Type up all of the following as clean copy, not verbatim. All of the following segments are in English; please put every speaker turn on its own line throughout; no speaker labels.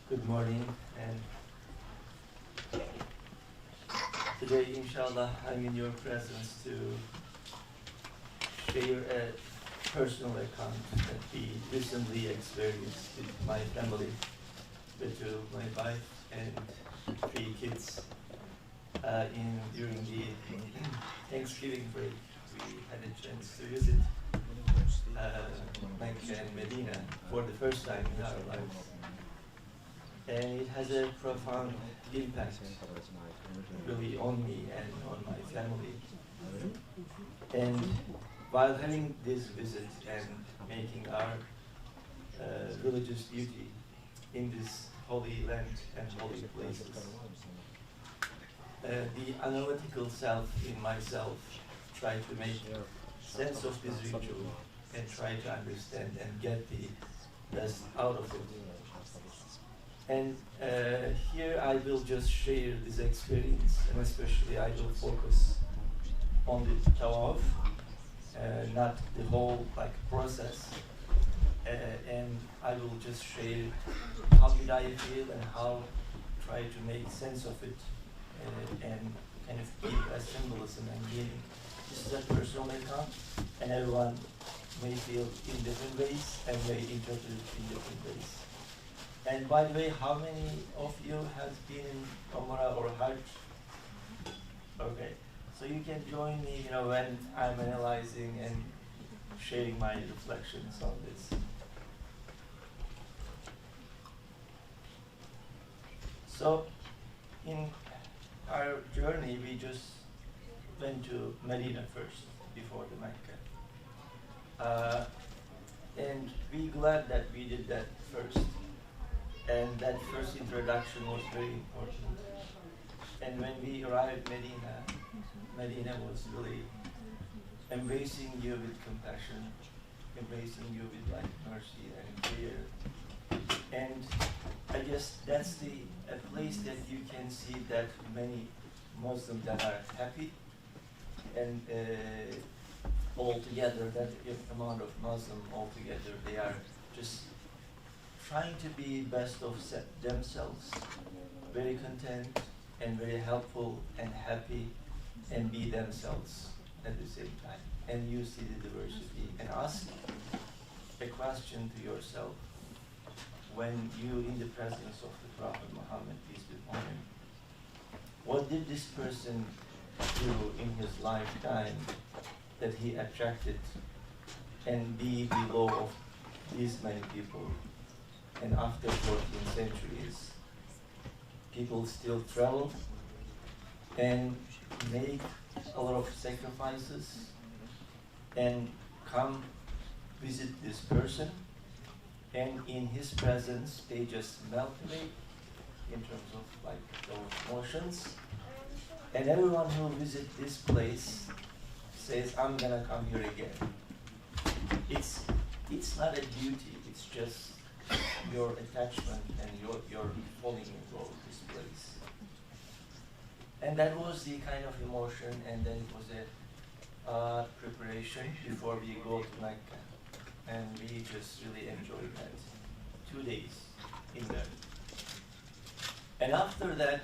Good morning, and today, inshallah, I'm in your presence to share a personal account that we recently experienced with my family, with my wife and 3 kids. During the Thanksgiving break, we had a chance to visit Mecca and Medina for the first time in our lives. And it has a profound impact really on me and on my family. And while having this visit and making our religious duty in this holy land and holy places, the analytical self in myself tried to make sense of this ritual and try to understand and get the best out of it. And here I will just share this experience, and especially I will focus on the tawaf, not the whole process. And I will just share how did I feel and how try to make sense of it and kind of give a symbolism and meaning. This is a personal account, and everyone may feel in different ways and may interpret it in different ways. And by the way, how many of you have been in Umrah or Hajj? Okay, so you can join me, when I'm analyzing and sharing my reflections on this. So, in our journey, we just went to Medina first, before the Mecca. And we're glad that we did that first. And that first introduction was very important. And when we arrived at Medina was really embracing you with compassion, embracing you with mercy and care. And I guess that's a place that you can see that many Muslims that are happy, and altogether, that amount of Muslims altogether, they are just trying to be best of themselves, very content and very helpful and happy, and be themselves at the same time. And you see the diversity, and ask a question to yourself when you in the presence of the Prophet Muhammad, peace be upon him. What did this person do in his lifetime that he attracted and be below of these many people? And after 14 centuries, people still travel and make a lot of sacrifices and come visit this person, and in his presence they just melt away in terms of those emotions. And everyone who visits this place says, I'm gonna come here again. It's not a duty, it's just your attachment and your falling in love with this place. And that was the kind of emotion, and then it was a preparation before we go to Mecca. And we just really enjoyed that 2 days in there. And after that,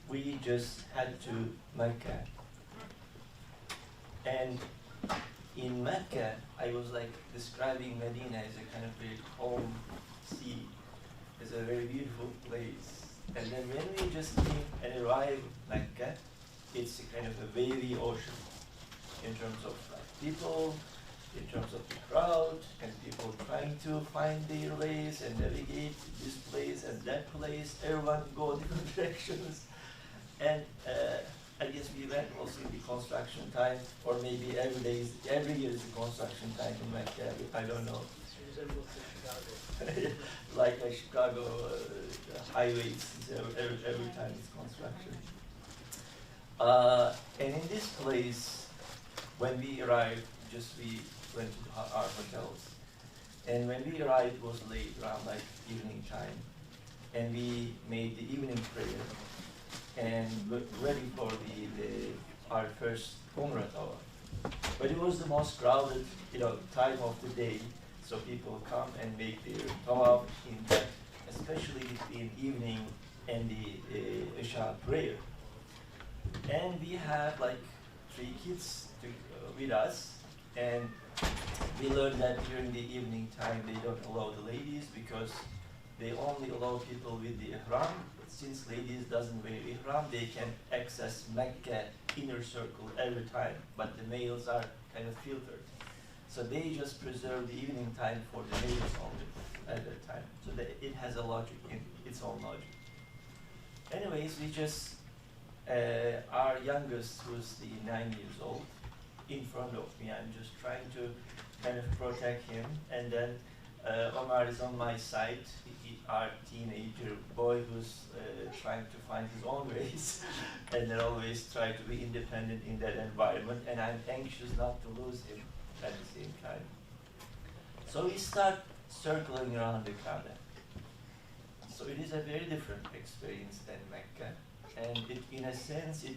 we just head to Mecca. And in Mecca, I was describing Medina as a kind of very calm sea. It's a very beautiful place. And then when we just came and arrived Mecca, it's a kind of a wavy ocean in terms of people, in terms of the crowd, and people trying to find their ways and navigate this place and that place. Everyone go different directions. And I guess we went also in the construction time, or maybe every year is the construction time in Mecca. I don't know. Like Chicago highways, every time it's construction. And in this place, when we arrived, we went to our hotels. And when we arrived, it was late, around evening time. And we made the evening prayer and ready for our first Umrah Tawaf. But it was the most crowded, time of the day. So people come and make their tawaf in that, especially with between evening and the Isha prayer. And we have like 3 kids with us, and we learned that during the evening time they don't allow the ladies because they only allow people with the ihram. Since ladies doesn't wear ihram, they can access Mecca inner circle every time, but the males are kind of filtered. So they just preserve the evening time for the males only at that time. So that it has a logic, in its own logic. Anyways, we just, our youngest, who's the 9 years old, in front of me, I'm just trying to kind of protect him, and then Omar is on my side, our teenager boy who's trying to find his own ways, and then always try to be independent in that environment, and I'm anxious not to lose him at the same time. So we start circling around the Kaaba. So it is a very different experience than Mecca, and it, in a sense, it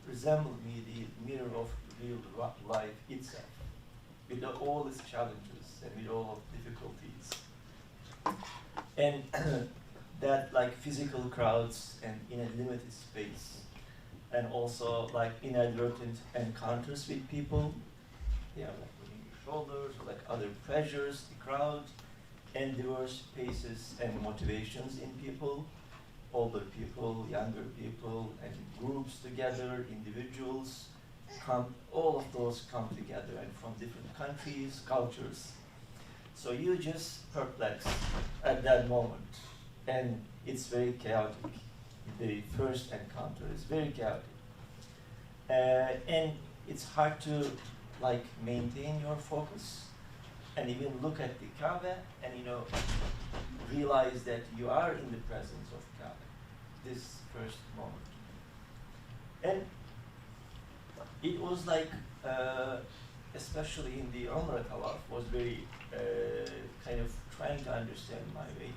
resembled me the mirror of real life itself, with all its challenges and with all of difficulties. And that like physical crowds and in a limited space, and also like inadvertent encounters with people, yeah, like putting your shoulders, or like other pressures, the crowd, and diverse paces and motivations in people, older people, younger people, and groups together, individuals, all of those come together, and from different countries, cultures. So you just perplexed at that moment, and it's very chaotic. The first encounter is very chaotic, and it's hard to like maintain your focus and even look at the Kaaba and realize that you are in the presence of Kaaba this first moment. And it was like, especially in the Umrah Tawaf, was very kind of trying to understand my way.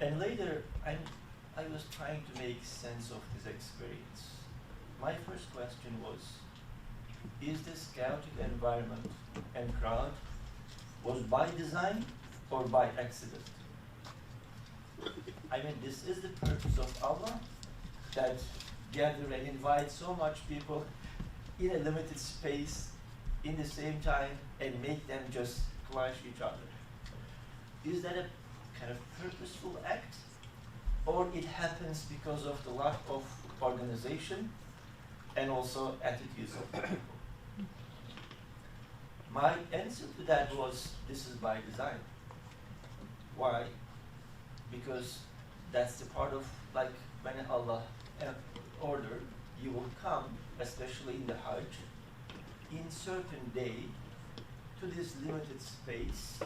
And later, I was trying to make sense of this experience. My first question was, is this chaotic environment and crowd was by design or by accident? I mean, this is the purpose of Allah, that gather and invite so much people in a limited space in the same time and make them just clash each other. Is that a kind of purposeful act, or it happens because of the lack of organization and also attitudes of people? My answer to that was, this is by design. Why? Because that's the part of, like, when Allah ordered, you will come, especially in the Hajj, in certain day to this limited space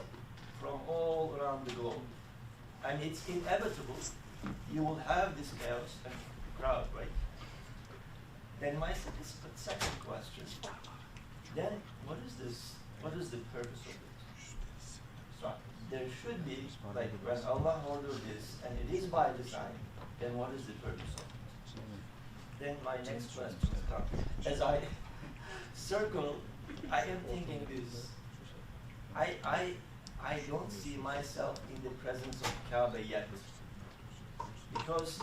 from all around the globe. And it's inevitable, you will have this chaos and crowd, right? Then my second question, then what is this? What is the purpose of it? So there should be, like, when Allah ordered this, and it is by design, then what is the purpose of it? Then my next question comes. As I circle, I am thinking this. I don't see myself in the presence of Kaaba yet. Because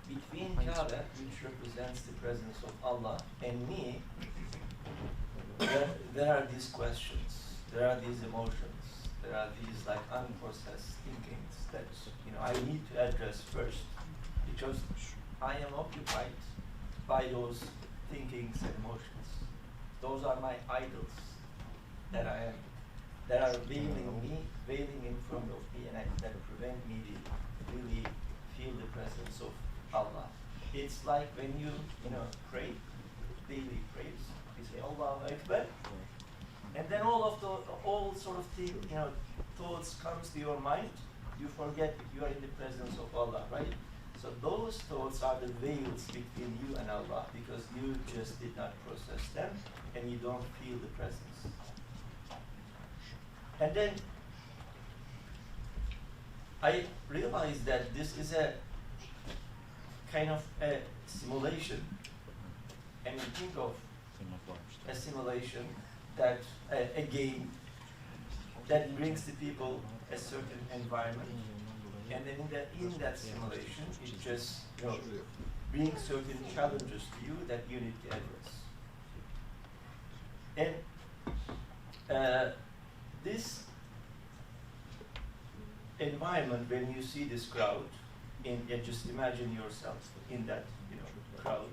between Kaaba, which represents the presence of Allah, and me, there are these questions, there are these emotions, there are these like unprocessed thinkings that I need to address first, because I am occupied by those thinkings and emotions. Those are my idols that are veiling in front of me, and that prevent me to really feel the presence of Allah. It's like when you pray, daily prayers. You say Allahu Akbar, and then all sort of thoughts comes to your mind. You forget that you are in the presence of Allah, right? So those thoughts are the veils between you and Allah, because you just did not process them and you don't feel the presence. And then I realized that this is a kind of a simulation. And you think of a simulation that a game that brings the people a certain environment, and then in that simulation, it just brings certain challenges to you that you need to address. And this environment, when you see this crowd, just imagine yourself in that crowd.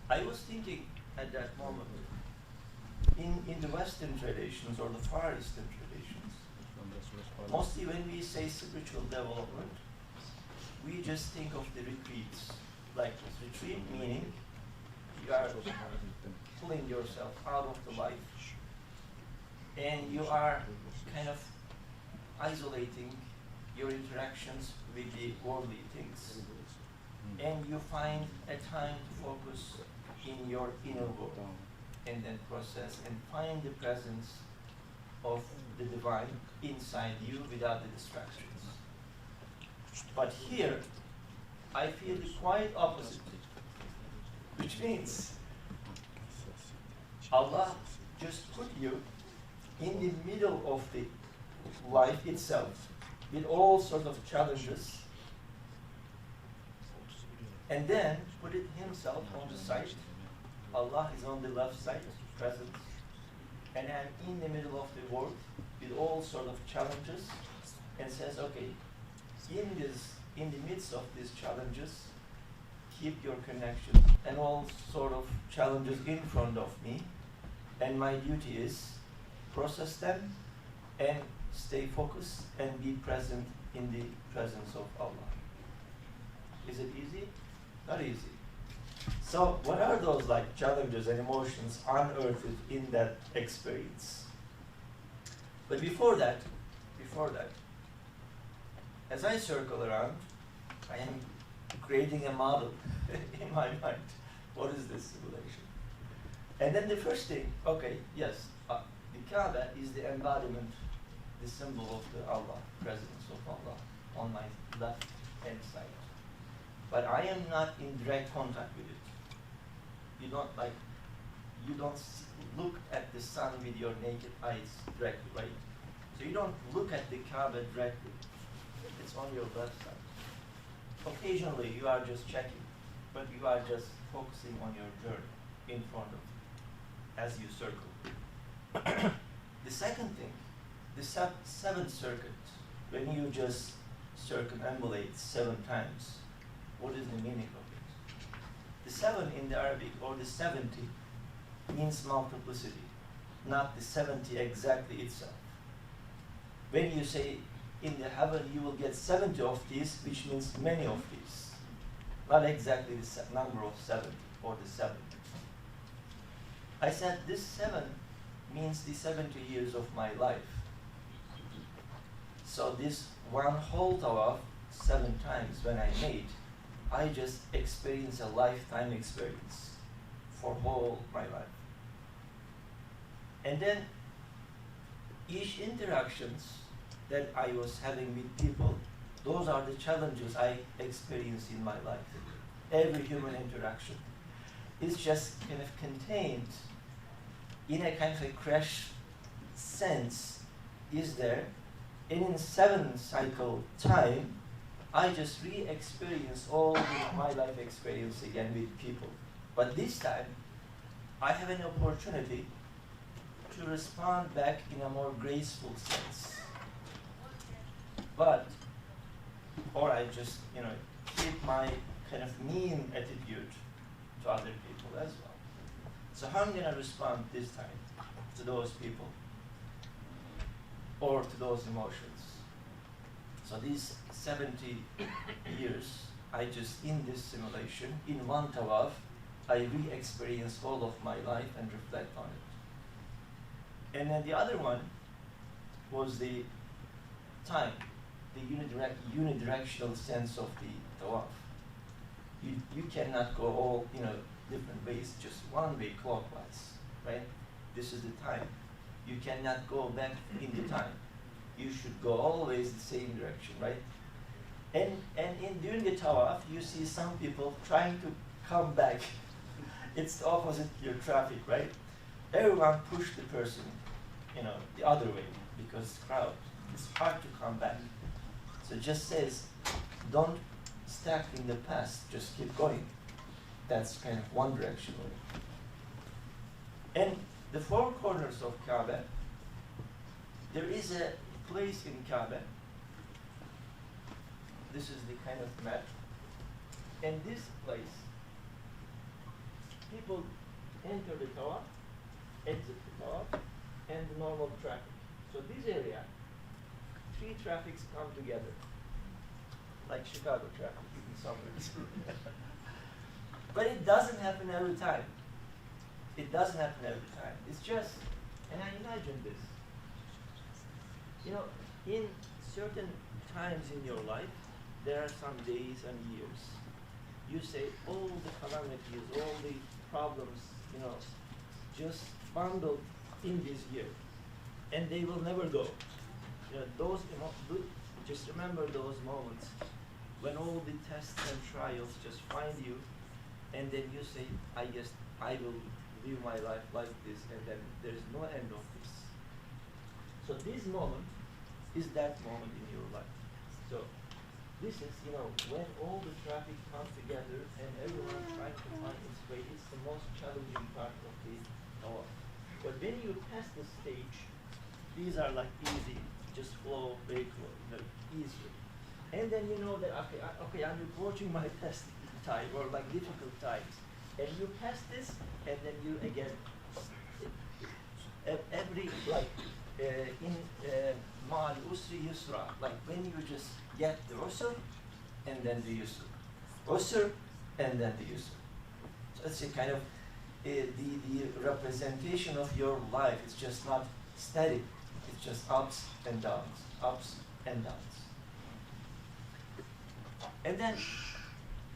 I was thinking at that moment, in the Western traditions or the Far Eastern traditions, mostly when we say spiritual development, we just think of the retreats. Like retreat meaning you are pulling yourself out of the life and you are kind of isolating your interactions with the worldly things, and you find a time to focus in your inner world and then process and find the presence of the divine inside you without the distractions. But here, I feel the quite opposite, which means Allah just put you in the middle of the life itself with all sorts of challenges, and then put it himself on the side. Allah is on the left side, present, and I'm in the middle of the world with all sorts of challenges, and says, okay, in the midst of these challenges, keep your connection and all sort of challenges in front of me, and my duty is process them and stay focused and be present in the presence of Allah. Is it easy? Not easy. So what are those like challenges and emotions unearthed in that experience? But before that, as I circle around, I am creating a model in my mind. What is this simulation? And then the first thing, okay, yes, the Kaaba is the embodiment, the symbol of the Allah, presence of Allah on my left hand side. But I am not in direct contact with it. You don't look at the sun with your naked eyes directly, right? So you don't look at the Kaaba directly. It's on your left side. Occasionally you are just checking, but you are just focusing on your journey in front of you as you circle. The second thing, the seventh circuit, when you just circumambulate 7 times, what is the meaning of it? The 7 in the Arabic, or the 70, means multiplicity, not the 70 exactly itself. When you say in the heaven you will get 70 of these, which means many of these, not exactly the number of 70 or the 7. I said this 7 means the 70 years of my life. So this one whole tawaf 7 times when I made, I just experienced a lifetime experience for whole my life. And then each interactions that I was having with people, those are the challenges I experienced in my life. Every human interaction is just kind of contained in a kind of a crash sense is there, and in 7 cycle time, I just re-experience all my life experience again with people. But this time, I have an opportunity to respond back in a more graceful sense. Or I just, keep my kind of mean attitude to other people as well. So how I'm going to respond this time to those people or to those emotions? So these 70 years, I just, in this simulation, in one tawaf, I re-experience all of my life and reflect on it. And then the other one was the time, the unidirectional sense of the tawaf. You cannot go all, different ways, just one way clockwise, right? This is the time. You cannot go back in the time. You should go always the same direction, right? And during the tawaf, you see some people trying to come back. It's the opposite to your traffic, right? Everyone push the person, the other way because crowd. It's hard to come back. So it just says, don't stack in the past, just keep going. That's kind of one direction. And the four corners of Kaaba, there is a place in Kaaba. This is the kind of map. And this place, people enter the Tawaf, exit the Tawaf, and the normal traffic. So this area, three traffics come together, like Chicago traffic in some ways. But it doesn't happen every time. It doesn't happen every time. It's just, and I imagine this. You know, in certain times in your life, there are some days and years. You say all the calamities, all the problems, you know, just bundled in this year, and they will never go. You know, those just remember those moments when all the tests and trials just find you, and then you say, I guess I will live my life like this, and then there's no end of this. So this moment is that moment in your life. So this is, you know, when all the traffic comes together and everyone trying to find its way. It's the most challenging part of the Tawaf. But when you pass the stage, these are like easy, just flow very close, you know, easy. And then you know that, okay, I'm approaching my test time or like difficult times. And you pass this, and then you again, every, like, in Ma'al Usri Yusra, like when you just get the Usr, and then the Yusr. Usr, and then the Yusr. So it's a kind of, the representation of your life. It's just not static. It's just ups and downs, ups and downs. And then,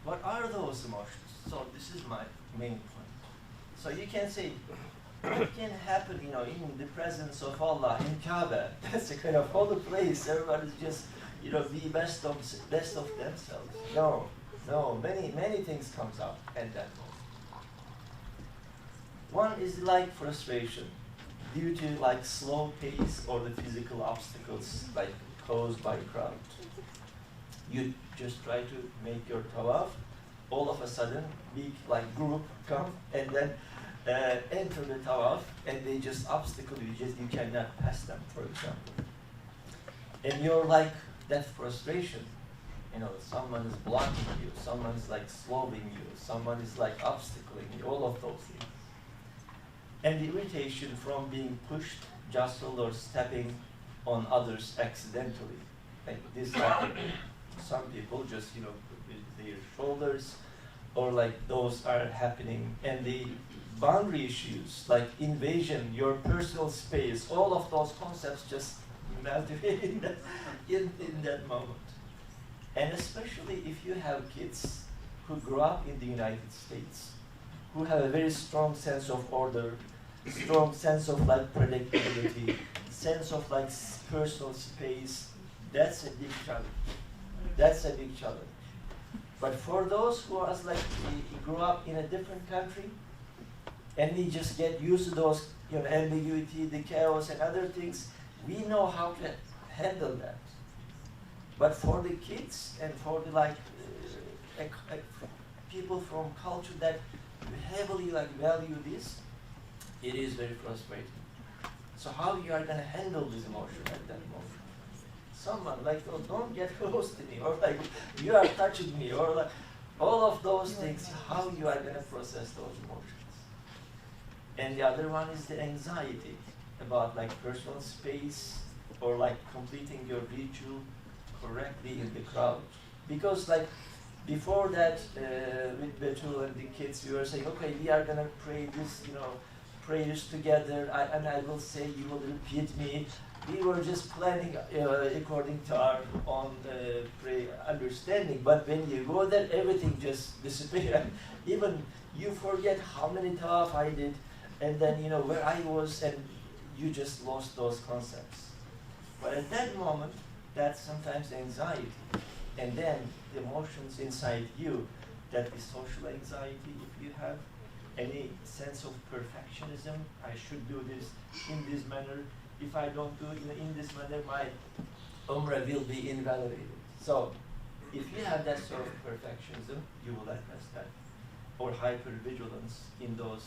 what are those emotions? So this is my main point. So you can say, it can happen, you know, in the presence of Allah, in Kaaba. That's a kind of holy place. Everybody's just, you know, the best of themselves. No, many things comes out at that moment. One is like frustration due to like slow pace or the physical obstacles like caused by crowd. You just try to make your tawaf, all of a sudden big like group come and then enter the tawaf, and they just obstacle you, you cannot pass them, for example. And you're like that frustration, you know, someone is blocking you, someone's like slowing you, someone is like obstacling you, all of those things. And the irritation from being pushed, jostled, or stepping on others accidentally. Like this happened. Some people just, you know, with their shoulders, or like those are happening. And the boundary issues, like invasion, your personal space, all of those concepts just melt away in that moment. And especially if you have kids who grow up in the United States, who have a very strong sense of order, strong sense of like predictability, sense of like personal space, that's a big challenge. That's a big challenge. But for those who are like, we grew up in a different country, and we just get used to those, you know, ambiguity, the chaos and other things, we know how to handle that. But for the kids and for the like people from culture that heavily like value this, it is very frustrating. So how you are going to handle this emotion at that moment? Someone like, oh, don't get close to me, or like, you are touching me, or like, all of those things, how you are going to process those emotions. And the other one is the anxiety about like personal space, or like completing your ritual correctly in the crowd. Because like, before that, with Betul and the kids, we were saying, okay, we are going to pray this, you know, prayers together, and I will say, you will repeat me. We were just planning according to our own understanding, but when you go there, everything just disappears. Even you forget how many tawaf I did, and then you know where I was, and you just lost those concepts. But at that moment, that's sometimes anxiety, and then the emotions inside you, that is social anxiety, if you have any sense of perfectionism, I should do this in this manner, if I don't do it in this manner, my Umrah will be invalidated. So, if you have that sort of perfectionism, you will address that, or hypervigilance in those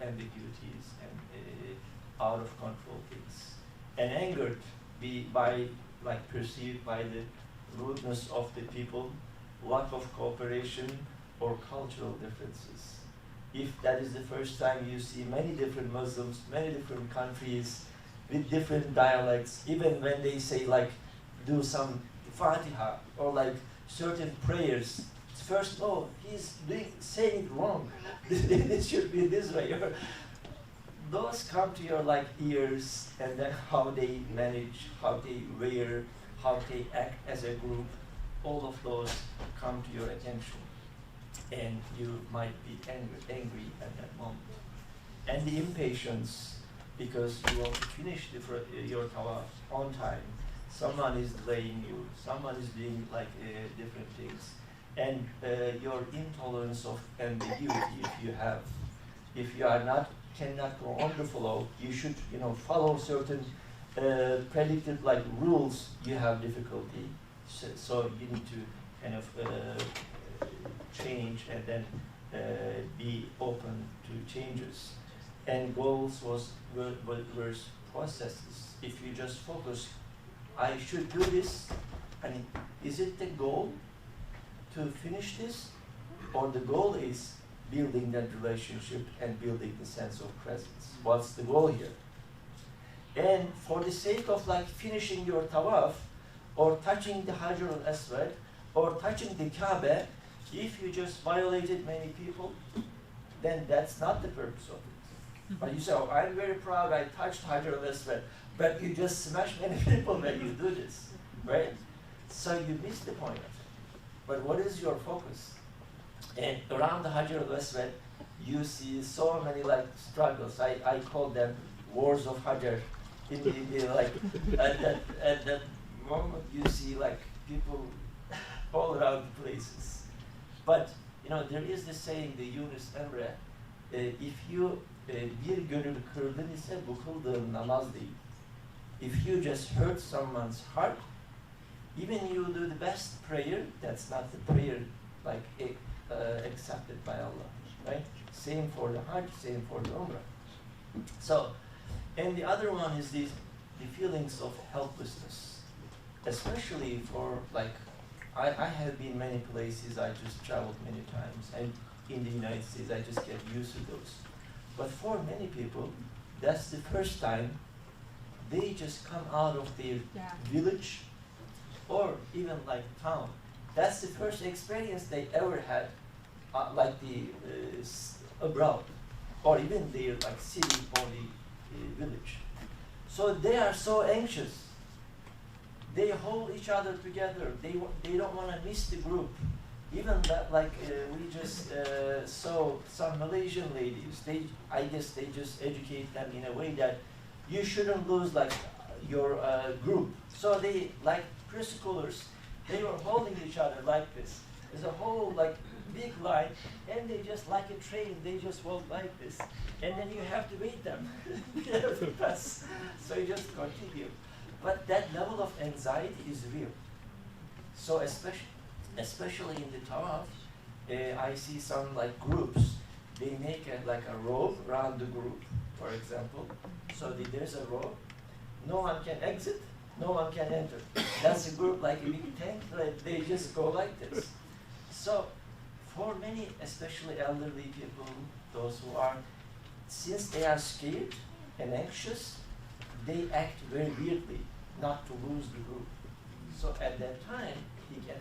ambiguities and out of control things, and angered by like perceived by the rudeness of the people, lack of cooperation, or cultural differences. If that is the first time you see many different Muslims, many different countries, with different dialects, even when they say like, do some Fatiha, or like certain prayers, first, oh, he's saying it wrong, it should be this way. Those come to your like ears, and then how they manage, how they wear, how they act as a group, all of those come to your attention. And you might be angry at that moment. And the impatience, because you want to finish your tawaf on time. Someone is delaying you, someone is doing like different things. And your intolerance of ambiguity, if you are not, cannot go on the flow, you should, follow certain predicted like rules, you have difficulty. So you need to kind of change and then be open to changes. And goals were processes. If you just focus, I should do this, is it the goal to finish this? Or the goal is building that relationship and building the sense of presence? What's the goal here? And for the sake of like finishing your tawaf, or touching the Hajar al-Aswad, or touching the Kaaba, if you just violated many people, then that's not the purpose of it. But you say, oh, I'm very proud I touched Hajar al-Aswad, but you just smash many people when you do this, right? So you miss the point of it. But what is your focus? And around the Hajar al-Aswad, you see so many like struggles. I call them wars of Hajar. Like at that moment, you see like people all around the places. But there is the saying, the Yunus Emre, if you bir gönül kırdın ise bu kıldığın namaz değil. If you just hurt someone's heart, even you do the best prayer, that's not the prayer like accepted by Allah, right? Same for the Hajj, same for the Umrah. So, and the other one is the feelings of helplessness, especially for like, I have been many places, I just traveled many times, and in the United States, I just get used to those. But for many people, that's the first time they just come out of their village, or even like town. That's the first experience they ever had, like the abroad, or even their like city or the village. So they are so anxious. They hold each other together. They don't want to miss the group. Even that, like we just saw some Malaysian ladies. I guess they just educate them in a way that you shouldn't lose like your group. So they, like preschoolers, they were holding each other like this. There's a whole like big line, and they just like a train. They just walk like this, and then you have to wait them. They have to pass. So you just continue. But that level of anxiety is real. So especially in the Tawaf, I see some like groups, they make like a rope around the group, for example. So there's a rope, no one can exit, no one can enter. That's a group like a big tank, they just go like this. So for many, especially elderly people, those who are, since they are scared and anxious, they act very weirdly, not to lose the group. So at that time,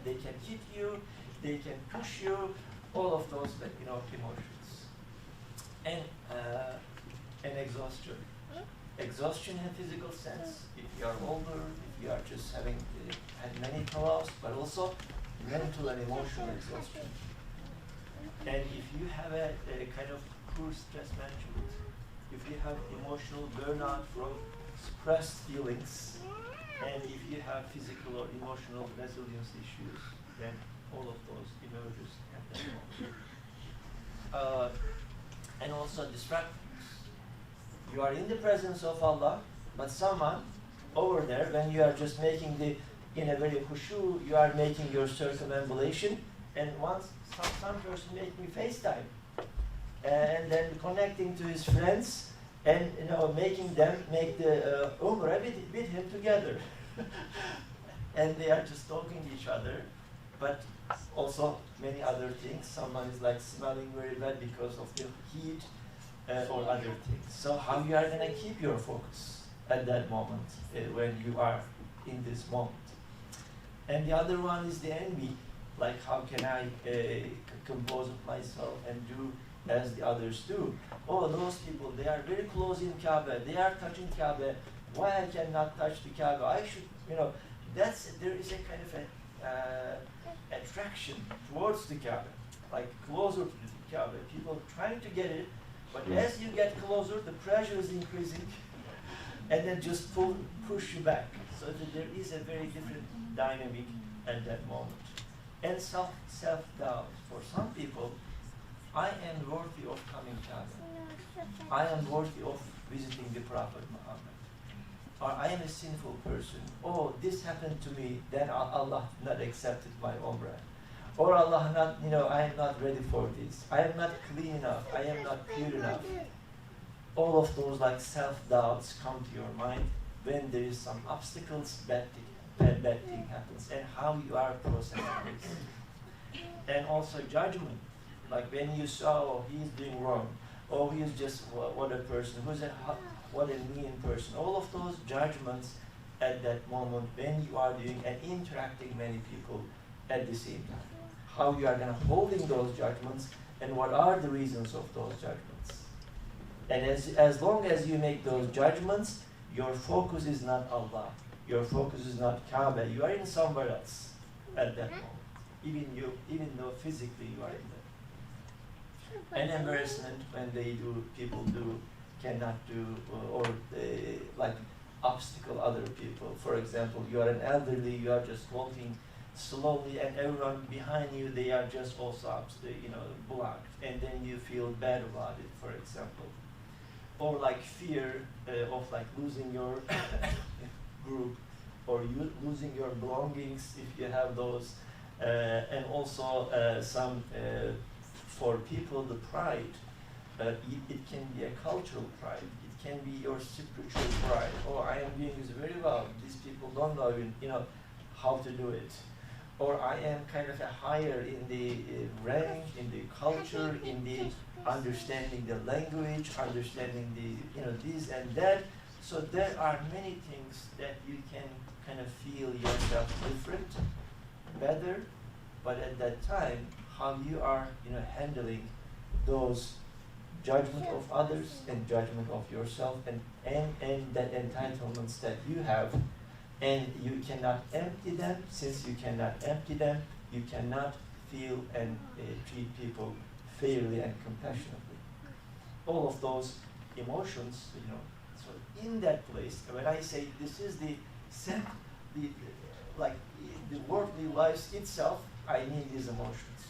they can hit you, they can push you, all of those emotions. And exhaustion. Exhaustion in a physical sense, if you are older, if you are just having had many tawafs, but also mental and emotional exhaustion. And if you have a kind of poor stress management, if you have emotional burnout from suppressed feelings, and if you have physical or emotional resilience issues, then all of those emerges at that moment. And also distractions. You are in the presence of Allah, But someone over there, when you are just making the, in a very khushu, you are making your circumambulation, and once some person make me FaceTime, and then connecting to his friends, and making them make the umrah with him together. And they are just talking to each other, but also many other things. Someone is like smelling very bad because of the heat, or other things. So how you are going to keep your focus at that moment when you are in this moment? And the other one is the envy, like how can I compose of myself and do as the others do? Oh, those people, they are very close in Kaaba, they are touching Kaaba, why I cannot touch the Kaaba? I should, there is a kind of a attraction towards the Kaaba, like closer to the Kaaba, people trying to get it, but as you get closer, the pressure is increasing, and then just push you back. So that there is a very different dynamic at that moment. And self-doubt. For some people, I am worthy of coming Kaaba. I am worthy of visiting the Prophet Muhammad. Or I am a sinful person. Oh, this happened to me, then Allah not accepted my umrah. Or Allah not, I am not ready for this. I am not clean enough. I am not pure enough. All of those like self-doubts come to your mind when there is some obstacles, bad thing happens, and how you are processing this. And also judgment, like when you saw, oh, he is doing wrong, or he is just what a person, what a mean person. All of those judgments at that moment when you are doing and interacting many people at the same time. How you are going to holding those judgments, and what are the reasons of those judgments. And as long as you make those judgments, your focus is not Allah. Your focus is not Kaaba. You are in somewhere else at that moment. Even though physically you are in there. An embarrassment when people cannot do, or they like obstacle other people. For example, you are an elderly, you are just walking slowly, and everyone behind you, they are just also blocked, and then you feel bad about it, for example. Or like fear of like losing your group, or you losing your belongings if you have those, and also some for people the pride. It can be a cultural pride. It can be your spiritual pride. Oh, I am doing this very well. These people don't know how to do it. Or I am kind of a higher in the rank, in the culture, in the understanding the language, understanding the this and that. So there are many things that you can kind of feel yourself different, better, but at that time, how you are handling those judgment of others and judgment of yourself, and that entitlements that you have. And you cannot empty them. Since you cannot empty them, you cannot feel and treat people fairly and compassionately. All of those emotions, So in that place, when I say this is the worldly life itself, I need these emotions.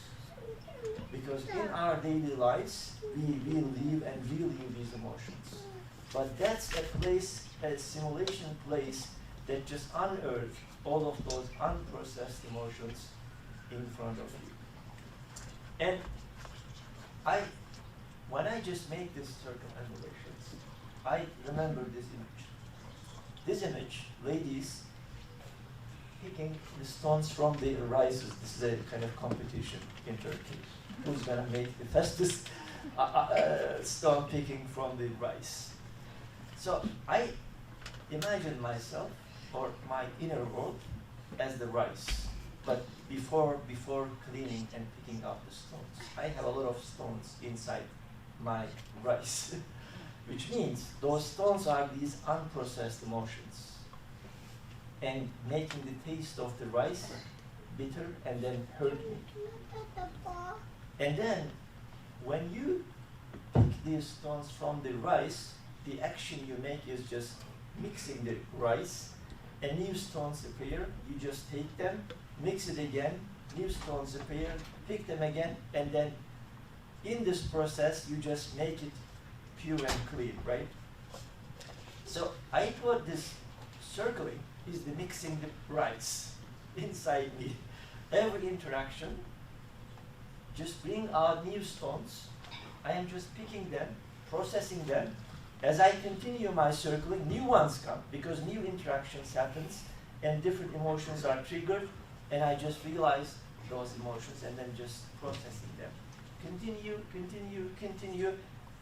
Because in our daily lives, we live and we live these emotions. But that's a place, a simulation place, that just unearth all of those unprocessed emotions in front of you. And when I just make these circumambulations, I remember this image. This image, ladies picking the stones from the rices. This is a kind of competition in Turkey. Who's gonna make the fastest stone picking from the rice? So I imagine myself, or my inner world, as the rice. But before cleaning and picking up the stones, I have a lot of stones inside my rice, which means those stones are these unprocessed emotions, and making the taste of the rice bitter and then hurt me. And then when you pick these stones from the rice, the action you make is just mixing the rice, and new stones appear. You just take them, mix it again, new stones appear, pick them again, and then in this process you just make it pure and clean, right? So I thought this circling is the mixing the rice inside me. Every interaction just bring out new stones. I am just picking them, processing them. As I continue my circling, new ones come because new interactions happens and different emotions are triggered, and I just realize those emotions and then just processing them. Continue, continue, continue.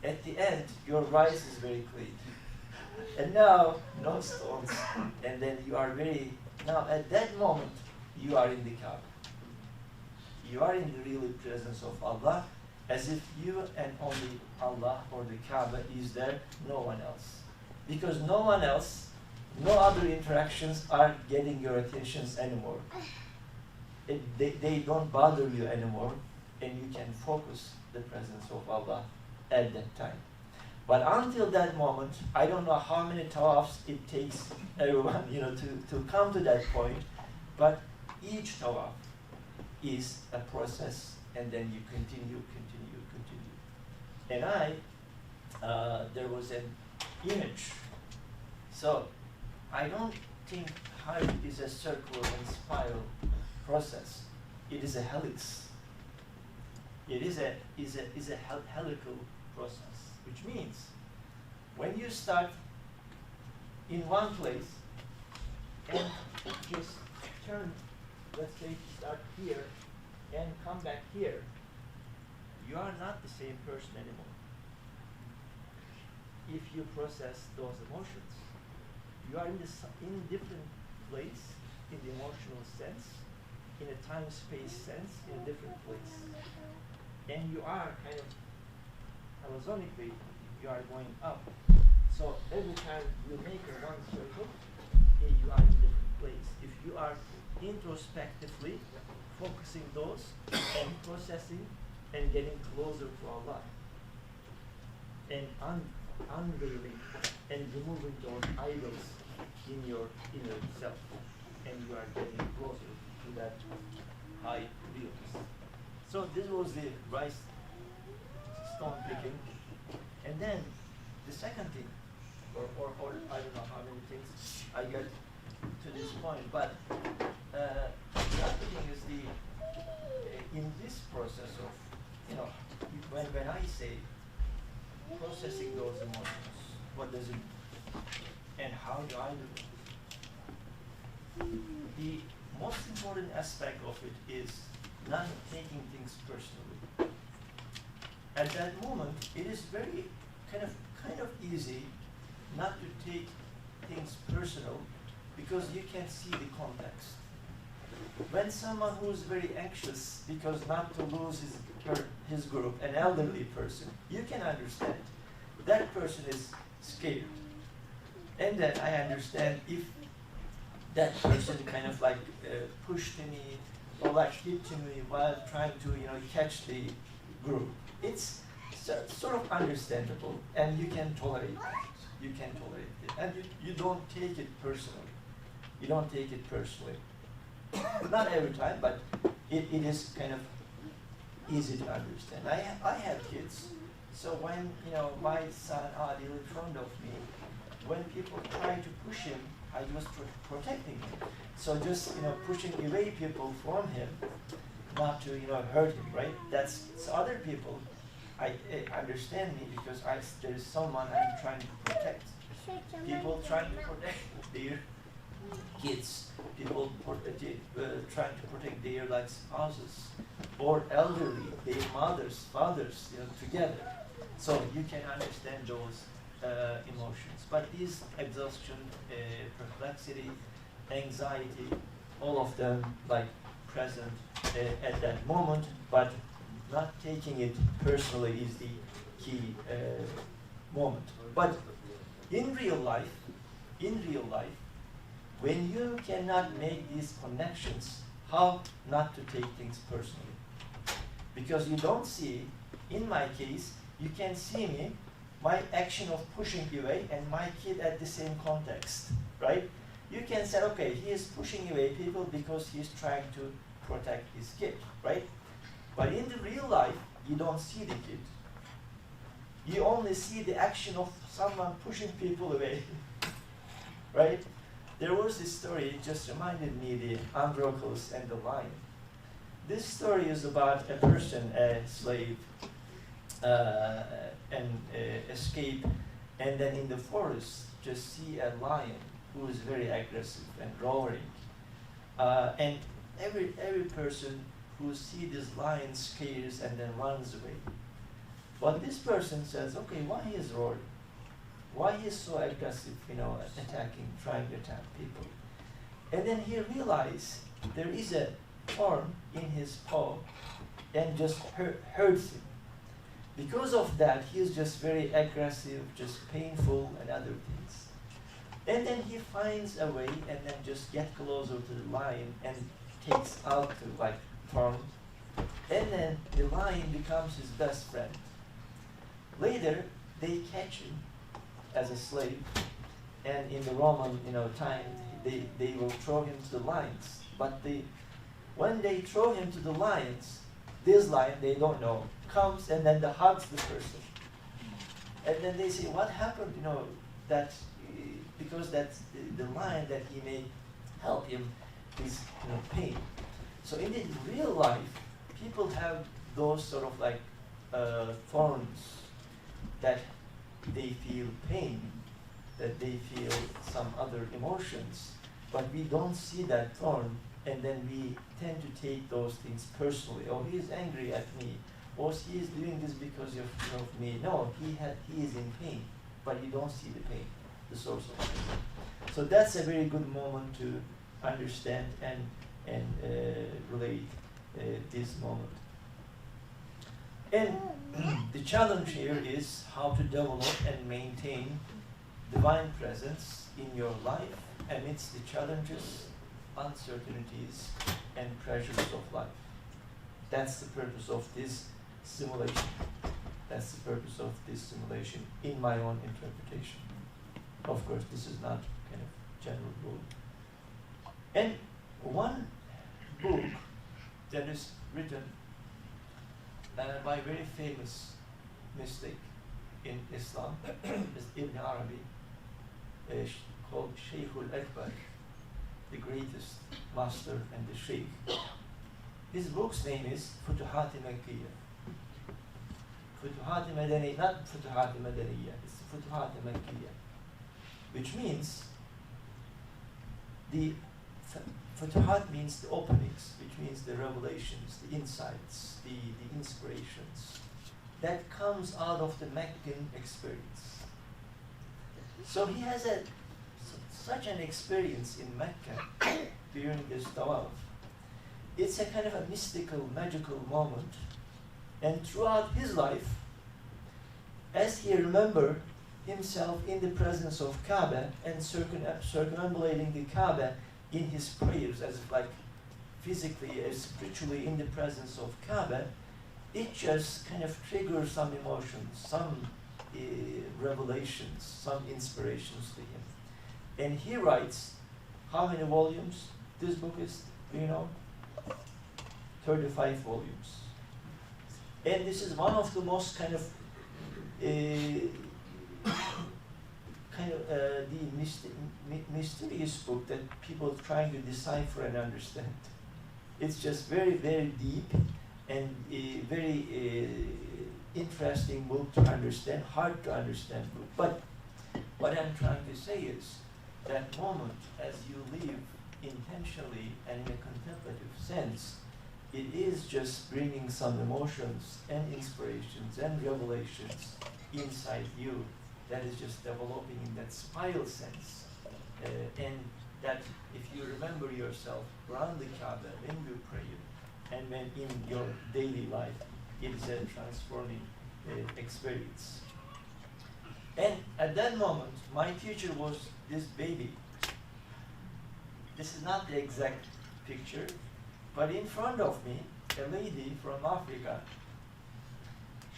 At the end, your rice is very clean. And now, no stones. And then you are very, now at that moment, you are in the Kaaba. You are in the real presence of Allah, as if you and only Allah or the Kaaba is there, no one else. Because no one else, no other interactions are getting your attentions anymore. They don't bother you anymore, and you can focus the presence of Allah at that time. But until that moment, I don't know how many tawafs it takes everyone, to come to that point, but each tawaf is a process, and then you continue. And there was an image. So I don't think Hajj is a circular and spiral process. It is a helix. It is a helical process, which means when you start in one place and just turn, let's say start here and come back here, you are not the same person anymore. If you process those emotions, you are in different place, in the emotional sense, in a time-space sense, in a different place. And you are kind of horizontally, you are going up. So every time you make a one circle, you are in a different place. If you are introspectively focusing those and processing and getting closer to Allah and unveiling and removing those idols in your inner self, and you are getting closer to that high realness. So this was the rice stone picking. And then the second thing, or I don't know how many things I get to this point, but the other thing is in this process of, when I say processing those emotions, what does it mean? And how do I do it? The most important aspect of it is not taking things personally. At that moment, it is very kind of easy not to take things personal because you can see the context. When someone who is very anxious because not to lose his group, an elderly person, you can understand that person is scared. And then I understand if that person kind of like pushed me or like hit me while trying to catch the group. It's sort of understandable, and you can tolerate it. You can tolerate it, and you don't take it personally. You don't take it personally. Not every time, but it is kind of easy to understand. I have kids, so when my son Adil in front of me, when people try to push him, I was protecting him. So just pushing away people from him, not to hurt him, right? So other people, I understand me because there is someone I'm trying to protect. People trying to protect their kids, people trying to protect their spouses or elderly, their mothers, fathers, together. So you can understand those emotions. But these exhaustion, perplexity, anxiety, all of them present at that moment, but not taking it personally is the key moment. But in real life, when you cannot make these connections, how not to take things personally? Because you don't see, in my case, you can see me, my action of pushing away and my kid at the same context, right? You can say, okay, he is pushing away people because he's trying to protect his kid, right? But in the real life, you don't see the kid. you only see the action of someone pushing people away, right? There was this story, it just reminded me the Androcles and the lion. This story is about a person, a slave, and escape, and then in the forest just see a lion who is very aggressive and roaring. And every person who sees this lion scares and then runs away. But this person says, okay, why he is roaring? Why he is so aggressive, attacking, trying to attack people? And then he realized there is a thorn in his paw and just hurts him. Because of that, he is just very aggressive, just painful and other things. And then he finds a way and then just get closer to the lion and takes out the thorn. And then the lion becomes his best friend. Later, they catch him as a slave, and in the Roman time, they will throw him to the lions. But when they throw him to the lions, this lion, they don't know, comes and then hugs the person. And then they say, what happened? Because that's the lion that he may help him is pain. So in the real life, people have those sort of thorns that they feel pain, that they feel some other emotions, but we don't see that thorn, and then we tend to take those things personally. Oh, he is angry at me, or he is doing this because of me. No, he is in pain, but you don't see the pain, the source of pain. So that's a very good moment to understand and relate this moment. And the challenge here is how to develop and maintain divine presence in your life amidst the challenges, uncertainties, and pressures of life. That's the purpose of this simulation. That's the purpose of this simulation in my own interpretation. Of course, this is not kind of general rule. And one book that is written by a very famous mystic in Islam is Ibn Arabi, called Shaykhul Akbar, the greatest master and the Shaykh. His book's name is Futuhat-i Makkiyya. Futuhat-i Madani, not Futuhat-i Madaniyya, it's Futuhat-i Makkiyya, which means the Futuhat means the openings, which means the revelations, the insights, the inspirations that comes out of the Meccan experience. So he has such an experience in Mecca during this tawaf. It's a kind of a mystical, magical moment. And throughout his life, as he remembered himself in the presence of Kaaba and circumambulating the Kaaba in his prayers, as if physically, spiritually in the presence of Kaaba, it just kind of triggers some emotions, some revelations, some inspirations to him. And he writes, how many volumes this book is, do you know? 35 volumes. And this is one of the most the mysterious book that people are trying to decipher and understand. It's just very, very deep and a very interesting book to understand, hard to understand book. But what I'm trying to say is that moment as you live intentionally and in a contemplative sense, it is just bringing some emotions and inspirations and revelations inside you that is just developing in that spiral sense. And that if you remember yourself around the Kaaba when you pray and when in your daily life, it is a transforming experience. And at that moment, my teacher was this baby. This is not the exact picture, but in front of me, a lady from Africa,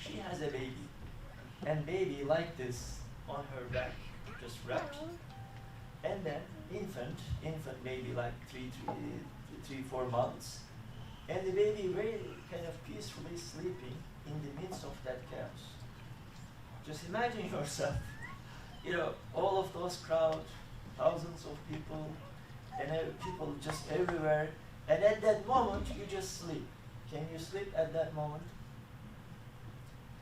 she has a baby. And baby like this on her back, just wrapped. And then infant maybe like 4 months. And the baby very kind of peacefully sleeping in the midst of that chaos. Just imagine yourself, all of those crowds, thousands of people, and people just everywhere, and at that moment you just sleep. Can you sleep at that moment?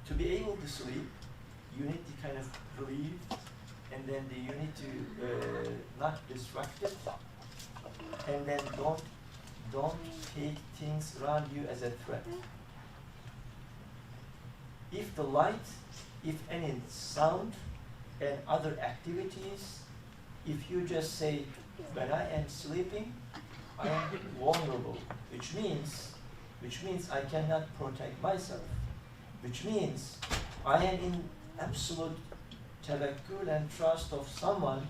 To be able to sleep, you need to kind of breathe, and then you need to not distract it, and then don't take things around you as a threat. If the light, if any sound and other activities, if you just say, when I am sleeping, I am vulnerable, which means I cannot protect myself, which means I am in absolute tawakkul and trust of someone.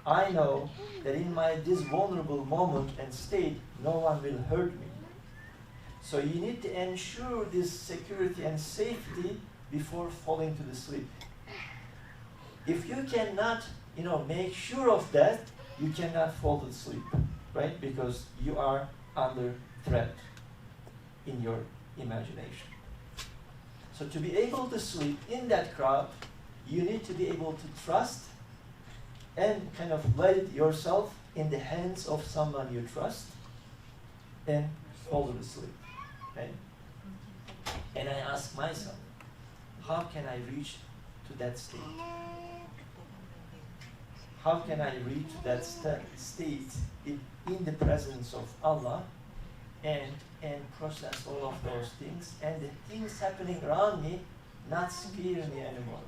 I know that in this vulnerable moment and state, no one will hurt me. So you need to ensure this security and safety before falling to the sleep. If you cannot, make sure of that, you cannot fall to sleep, right? Because you are under threat in your imagination. So to be able to sleep in that crowd, you need to be able to trust and kind of let yourself in the hands of someone you trust and fall to sleep, right? And I ask myself, how can I reach to that state? How can I reach that state in the presence of Allah and process all of those things, and the things happening around me not scare me anymore,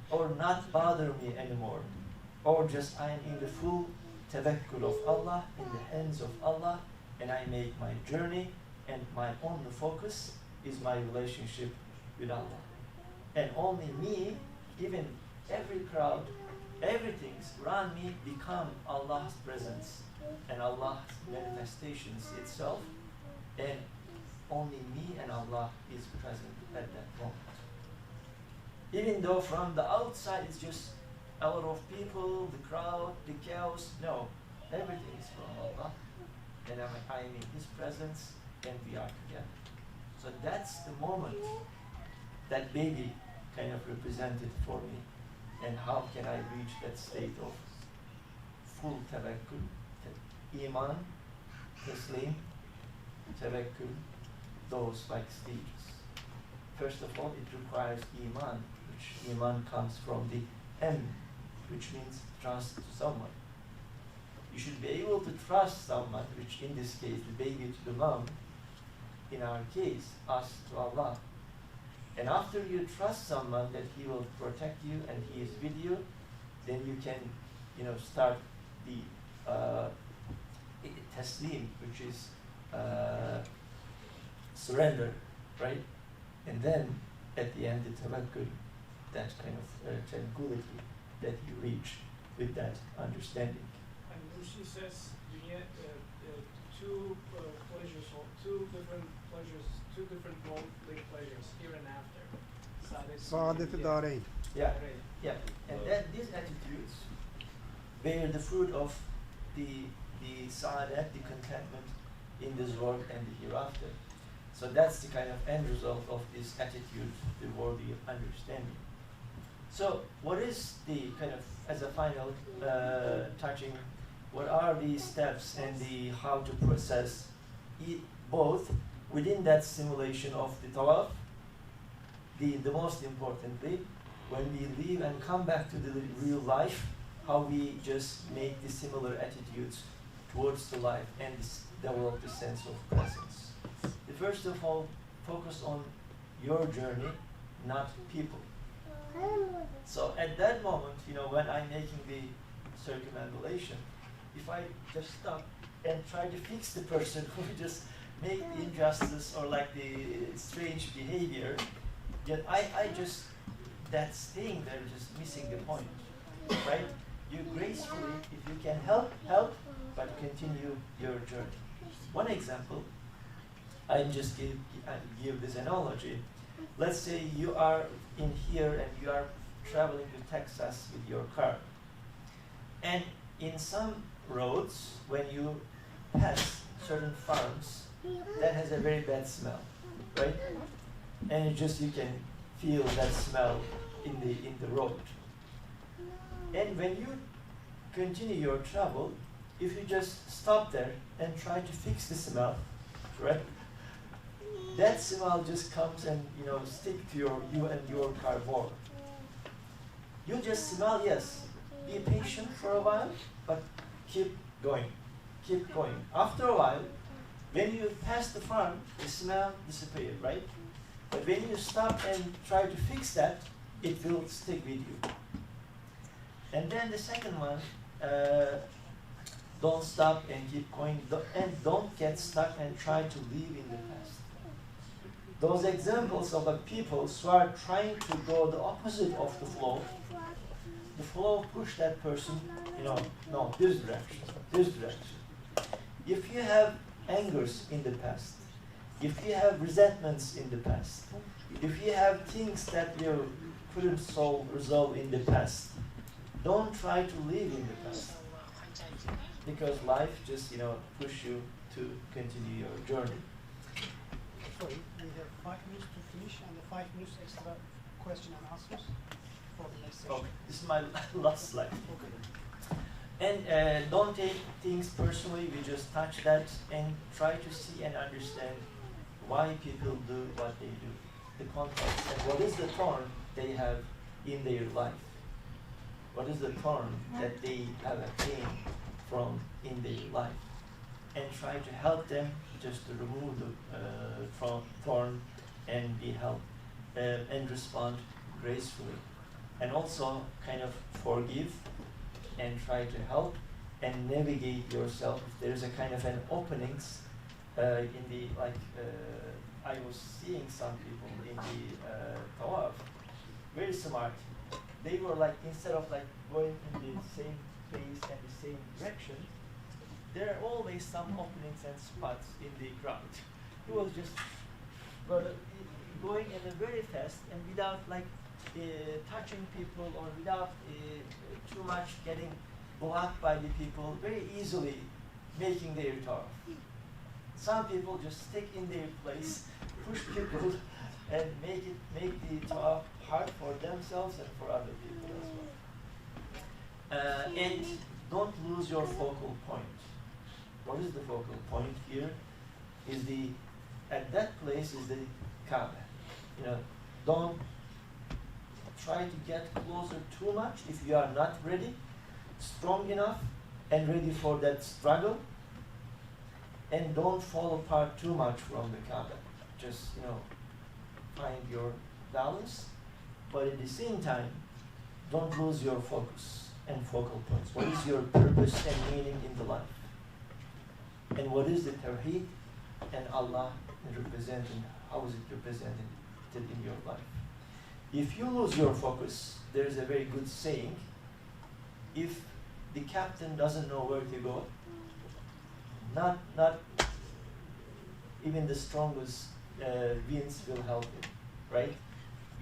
or not bother me anymore, or just I am in the full tawakkul of Allah, in the hands of Allah, and I make my journey, and my only focus is my relationship with Allah. And only me, even every crowd, everything around me become Allah's presence and Allah's manifestations itself, and only me and Allah is present at that moment. Even though from the outside it's just a lot of people, the crowd, the chaos, no, everything is from Allah, and I am in His presence, and we are together. So that's the moment that baby kind of represented for me. And how can I reach that state of full tawakkul, iman, taslim, tawakkul, those like stages. First of all, it requires iman, which iman comes from the M, which means trust to someone. You should be able to trust someone, which in this case, the baby to the mom, in our case, us to Allah. And after you trust someone that he will protect you and he is with you, then you can, start the taslim, which is surrender, right? And then at the end, the tawakkul, that kind of tranquility that you reach with that understanding.
And when she says two pleasures, or two different pleasures, two different worldly pleasures, here and after.
Saadet Darain.
Yeah, yeah. And then these attitudes bear the fruit of the saadat, the contentment in this world and the hereafter. So that's the kind of end result of this attitude, the worldly understanding. So what is the kind of, as a final touching, what are the steps and the how to process both within that simulation of the tawaf, the most importantly, when we leave and come back to the real life, how we just make the similar attitudes towards the life and develop the sense of presence. The first of all, focus on your journey, not people. So at that moment, when I'm making the circumambulation, if I just stop and try to fix the person who just make the injustice or like the strange behavior, yet I just, that staying there, just missing the point, right? You gracefully, if you can help, but continue your journey. One example, I just give this analogy. Let's say you are in here and you are traveling to Texas with your car. And in some roads, when you pass certain farms, that has a very bad smell, right? And you can feel that smell in the road. And when you continue your travel, if you just stop there and try to fix the smell, right? That smell just comes and stick to you and your car more. You just smell, yes. Be patient for a while, but keep going. Keep going. After a while, when you pass the farm, the smell disappears, right? But when you stop and try to fix that, it will stick with you. And then the second one, don't stop and keep going, and don't get stuck and try to live in the past. Those examples of the people who are trying to go the opposite of the flow push that person, no, this direction, this direction. If you have angers in the past, if you have resentments in the past, if you have things that you couldn't resolve in the past, don't try to live in the past. Because life just, push you to continue your journey.
Sorry, we have 5 minutes to finish and the 5 minutes extra question and answers for the next session.
Okay, this is my last slide.
Okay.
And don't take things personally, we just touch that and try to see and understand why people do what they do, the context, and what is the thorn they have in their life. What is the thorn that they have attained from in their life, and try to help them just to remove the thorn and be helped and respond gracefully, and also kind of forgive and try to help and navigate yourself. If there's a kind of an openings in the I was seeing some people in the Tawaf, very smart. They were instead of going in the same place and the same direction, there are always some openings and spots in the ground. He was just going in a very fast and without touching people or without too much getting blocked by the people, very easily making their tawaf. Some people just stick in their place, push people, and make the tawaf hard for themselves and for other people as well. And don't lose your focal point. What is the focal point here? At that place is the Kaaba. Don't try to get closer too much if you are not ready, strong enough, and ready for that struggle. And don't fall apart too much from the Kaaba. Just, find your balance, but at the same time, don't lose your focus and focal points. What is your purpose and meaning in the life? And what is the Tawheed and Allah representing? How is it represented in your life? If you lose your focus, there is a very good saying, if the captain doesn't know where to go, not even the strongest winds will help him, right?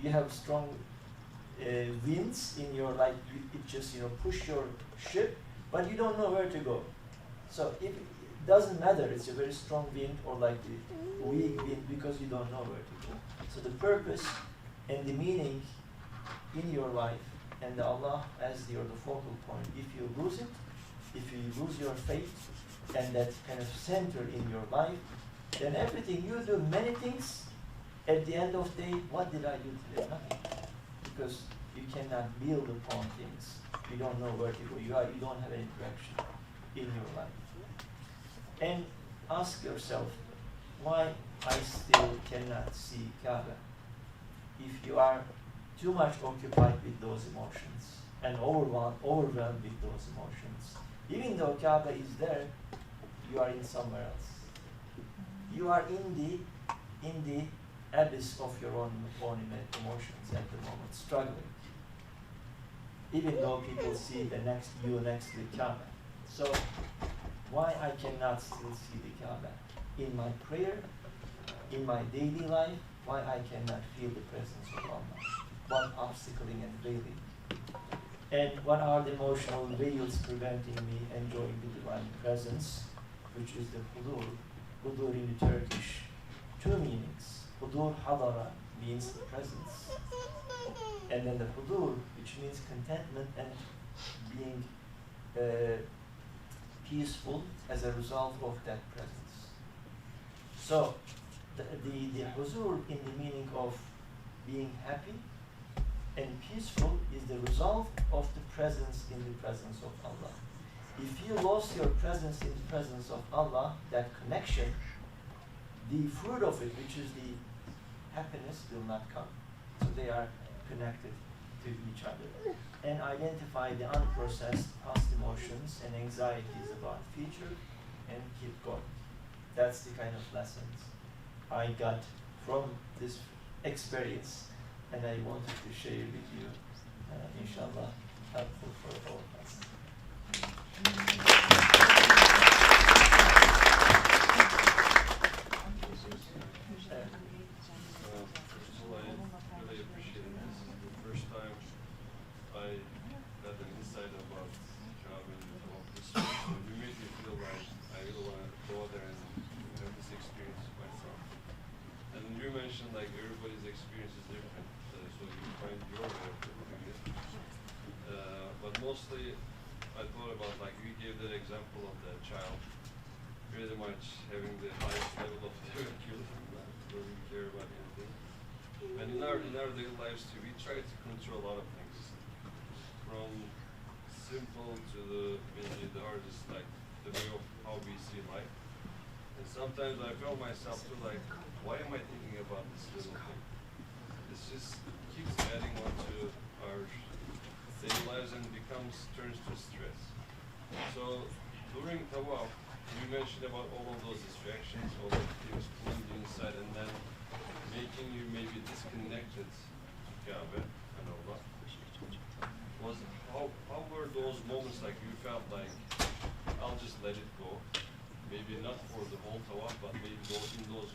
You have strong winds in your life, it just push your ship, but you don't know where to go. So it doesn't matter, it's a very strong wind or the weak wind, because you don't know where to go. So the purpose and the meaning in your life and Allah as the focal point, if you lose it, if you lose your faith and that kind of center in your life, then everything you do, many things, at the end of the day, what did I do today? Nothing. Because you cannot build upon things. You don't know where to go. You don't have any direction in your life. And ask yourself, why I still cannot see Kaaba? If you are too much occupied with those emotions and overwhelmed with those emotions, even though Kaaba is there, you are in somewhere else. You are in the abyss of your own emotions at the moment, struggling. Even though people see you next to the Kaaba. So why I cannot still see the Kaaba? In my prayer, in my daily life, why I cannot feel the presence of Allah? What obstacling and veiling? And what are the emotional veils preventing me enjoying the divine presence, which is the hudur. Hudur in the Turkish, 2 meanings. Hudur hadara means presence. And then the hudur, which means contentment and being peaceful as a result of that presence. So the huzur in the meaning of being happy and peaceful is the result of the presence in the presence of Allah. If you lost your presence in the presence of Allah, that connection, the fruit of it, which is the happiness, will not come. So they are connected to each other. And identify the unprocessed past emotions and anxieties about future and keep going. That's the kind of lessons I got from this experience, and I wanted to share with you, inshallah, helpful for all of us.
First of all, I really appreciate it. This is the first time I got an insight about Kaaba and about this. So you made me feel like I really want to go there and have this experience myself. And you mentioned like everybody's experience is different, so you find your way of doing it. But mostly, I thought about like you gave that example of that child, pretty much having the highest level of curriculum, not really care about anything. And in our daily lives too, we try to control a lot of things, from simple to maybe the hardest, like the way of how we see life. And sometimes I felt myself too like, why am I thinking about this little thing? It just keeps adding on to our daily lives and turns to stress. So during Tawaf, you mentioned about all of those distractions, all of the things pulling you inside and then making you maybe disconnected to Kaaba and Allah. How were those moments like you felt like, I'll just let it go? Maybe not for the whole Tawaf, but maybe in those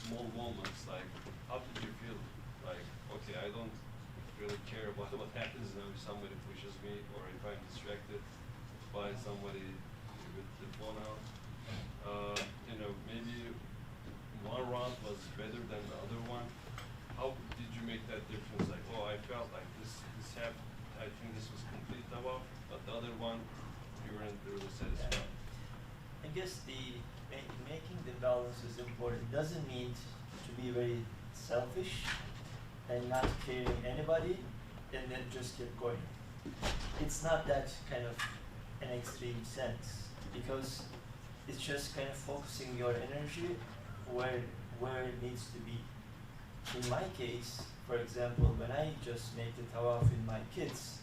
small moments, like how did you feel? Like, okay, I don't really care about what happens now if somebody pushes me or if I'm distracted by somebody with the phone out. Maybe one round was better than the other one. How did you make that difference? Like, oh, I felt like this happened. I think this was complete Tawaf, but the other one, you weren't really satisfied.
I guess making the balance is important. It doesn't mean to be very selfish and not caring anybody and then just keep going. It's not that kind of an extreme sense, because it's just kind of focusing your energy where it needs to be. In my case, for example, when I just make the tawaf with my kids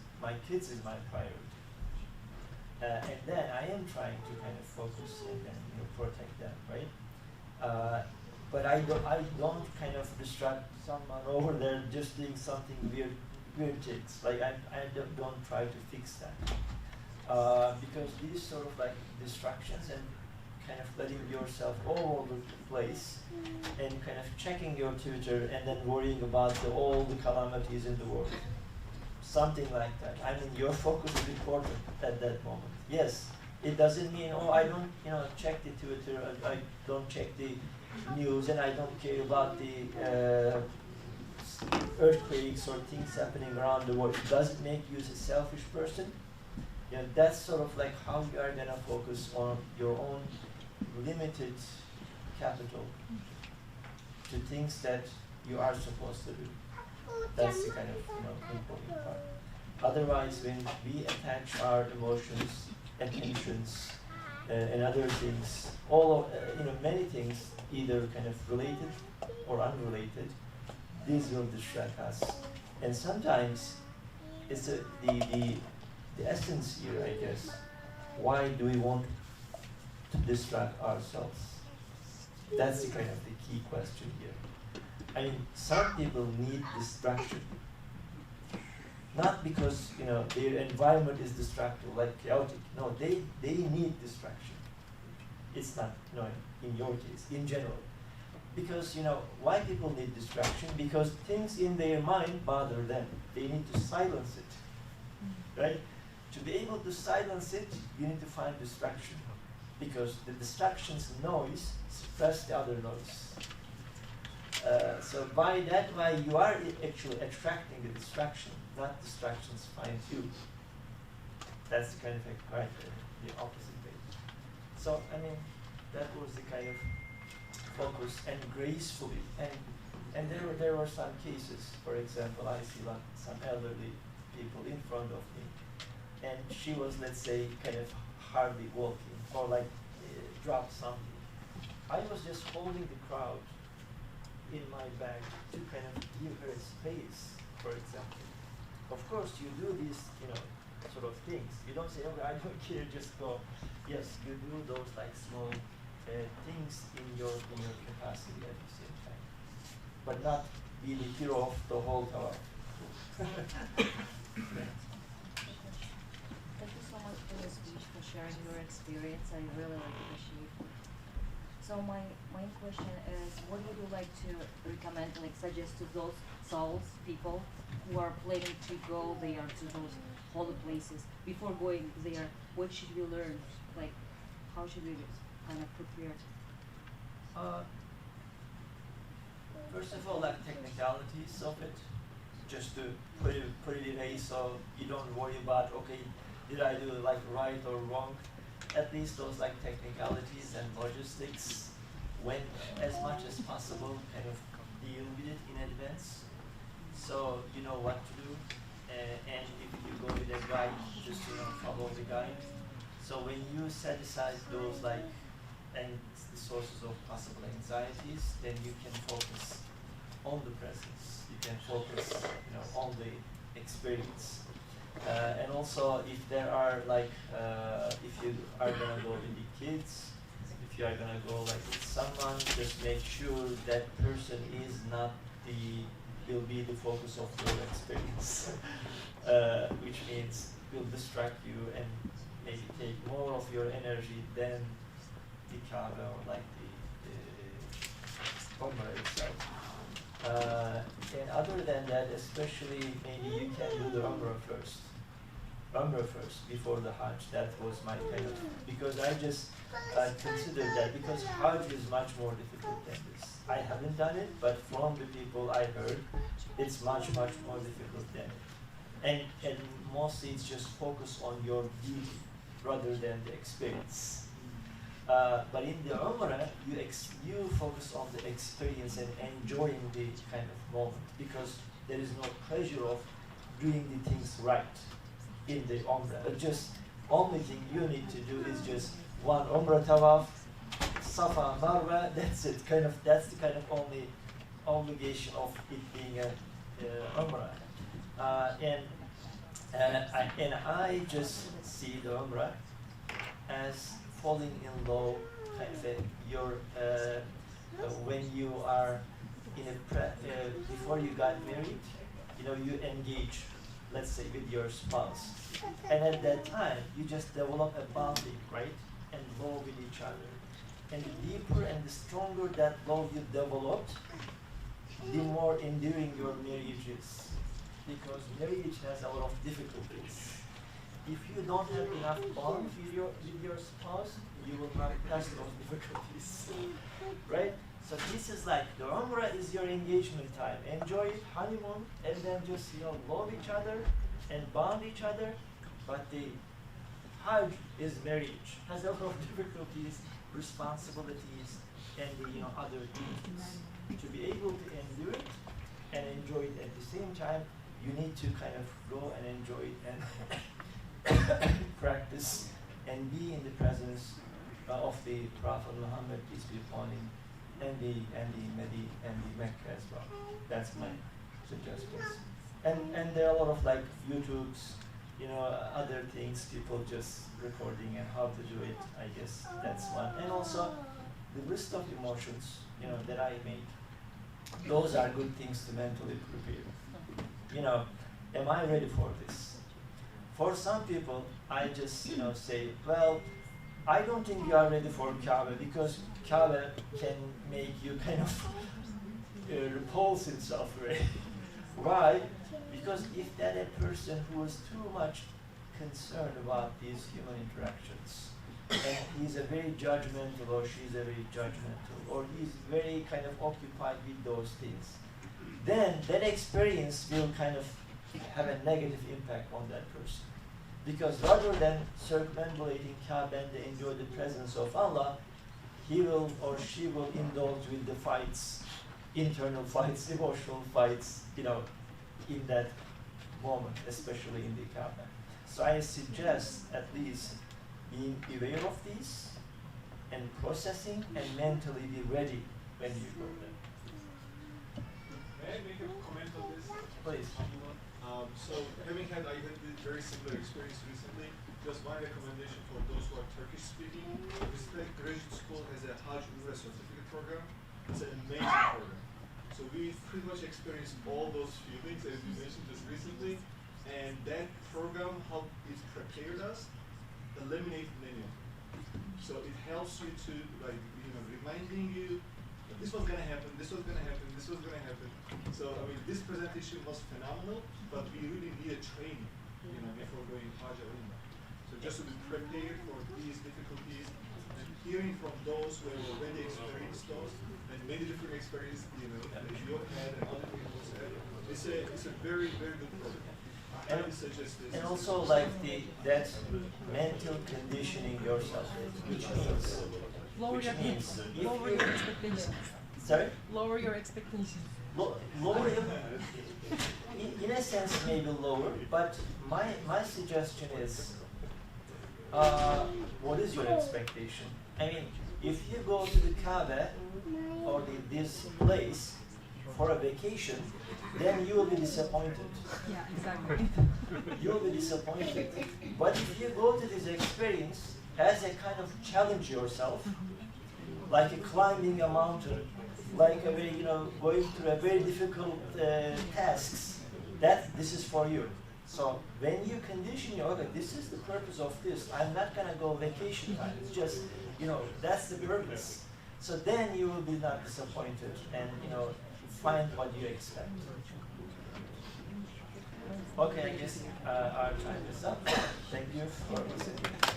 is my priority. And then I am trying to kind of focus and protect them, right? But I don't kind of distract someone over there just doing something weird things. Like I don't try to fix that. Because these sort of like distractions and kind of letting yourself all over the place and kind of checking your Twitter and then worrying about all the calamities in the world. Something like that. I mean, your focus is important at that moment. Yes, it doesn't mean, oh, I don't, check the Twitter, I don't check the news, and I don't care about the earthquakes or things happening around the world. It doesn't make you a selfish person. That's sort of like how you are gonna focus on your own limited capital to things that you are supposed to do. That's the kind of important part. Otherwise, when we attach our emotions, attentions, and other things, all of many things, either kind of related or unrelated, these will distract us. And sometimes it's the essence here, I guess. Why do we want to distract ourselves? That's the kind of the key question here. I mean, some people need distraction. Not because, their environment is distracting, like chaotic. No, they need distraction. It's not, in your case, in general. Because, why people need distraction? Because things in their mind bother them. They need to silence it, right? To be able to silence it, you need to find distraction. Because the distraction's noise suppresses the other noise. So by that way, you are actually attracting the distraction, not distractions find you. That's the kind of the opposite way. So I mean, that was the kind of focus and gracefully, and there were some cases. For example, I see some elderly people in front of me, and she was, let's say, kind of hardly walking or like dropped something. I was just holding the crowd in my bag to kind of give her space, for example. Of course, you do these, sort of things. You don't say, okay, I don't care, just go. Yes, you do those like small things in your capacity at the same time, but not be the hero of the whole tower.
Thank you so much for your speech, for sharing your experience. I really appreciate it. So my main question is, what would you like to recommend, like suggest to those souls, people who are planning to go there to those holy places? Before going there, what should we learn? Like, how should we kind of prepare?
First of all, like technicalities of it, just to put it away so you don't worry about, okay, did I do like right or wrong? At least those like technicalities and logistics, when as much as possible, kind of deal with it in advance, so you know what to do. And if you go with a guide, just follow the guide. So when you set aside those like and the sources of possible anxieties, then you can focus on the presence. You can focus, on the experience. And also, if there are like, if you are gonna go with the kids, if you are gonna go like with someone, just make sure that person is not will be the focus of your experience, which means will distract you and maybe take more of your energy than the Kaaba or like the Umrah itself. And other than that, especially maybe you can do the Umrah first before the Hajj. That was my kind of, because I just considered that because Hajj is much more difficult than this. I haven't done it, but from the people I heard, it's much more difficult than it. And mostly it's just focus on your duty rather than the experience. But in the Umrah, you focus on the experience and enjoying the kind of moment, because there is no pressure of doing the things right in the Umrah. Just only thing you need to do is just one Umrah Tawaf, Safa Marwa, that's it. That's the kind of only obligation of it being a Umrah. And I just see the Umrah as falling in love, kind of when you are in before you got married, you engage, let's say, with your spouse, and at that time you just develop a bonding, right, and love with each other. And the deeper and the stronger that love you developed, the more enduring your marriage is, because marriage has a lot of difficulties. If you don't have enough bond with your spouse, you will not pass those difficulties, right? So this is like the Umrah is your engagement time. Enjoy it, honeymoon, and then just love each other and bond each other. But the Hajj is marriage, has a lot of difficulties, responsibilities, and the other duties. To be able to endure it and enjoy it at the same time, you need to kind of go and enjoy it and practice and be in the presence of the Prophet Muhammad, peace be upon him, and the Mecca as well. That's my suggestions. And there are a lot of like YouTubes, other things, people just recording and how to do it. I guess that's one. And also the list of emotions, that I made. Those are good things to mentally prepare. Am I ready for this? For some people, I just say, well, I don't think you are ready for Kaaba, because Kaaba can make you kind of repulse himself, right? Why? Because if that a person who is too much concerned about these human interactions, and he's a very judgmental, or she's a very judgmental, or he's very kind of occupied with those things, then that experience will kind of have a negative impact on that person. Because rather than circumambulating Kaaba and they enjoy the presence of Allah, he will or she will indulge with the fights, internal fights, emotional fights, you know, in that moment, especially in the Kaaba. So I suggest at least being aware of these and processing and mentally be ready when you go there.
May I make a comment on this?
Please.
So I had a very similar experience recently. Just my recommendation for those who are Turkish speaking, this graduate school has a Hajj Umrah certificate program. It's an amazing program. So we pretty much experienced all those feelings as you mentioned just recently, and that program helped, it prepared us, eliminate many of them. So it helps you to, like, you know, reminding you this was gonna happen, this was gonna happen, this was gonna happen. So I mean, this presentation was phenomenal, but we really need a training, you know, before going Hajj or Umrah. So just to be prepared for these difficulties and hearing from those who have already experienced those and many different experiences, you know, that you had and other people had. It's a very, very good program. I highly suggest this.
And also like that mental conditioning yourself, which means
Lower your expectations.
Sorry?
Lower your expectations.
Lower in a sense maybe lower, but my suggestion is what is your expectation? I mean, if you go to the Kaaba or this place for a vacation, then you will be disappointed.
Yeah, exactly.
You will be disappointed. But if you go to this experience as a kind of challenge yourself, like a climbing a mountain, like a very, you know, going through a very difficult tasks, that this is for you. So when you condition your, okay, this is the purpose of this. I'm not gonna go vacation time. It's just, you know, that's the purpose. So then you will be not disappointed and, you know, find what you expect. Okay, I guess our time is up. Thank you for listening.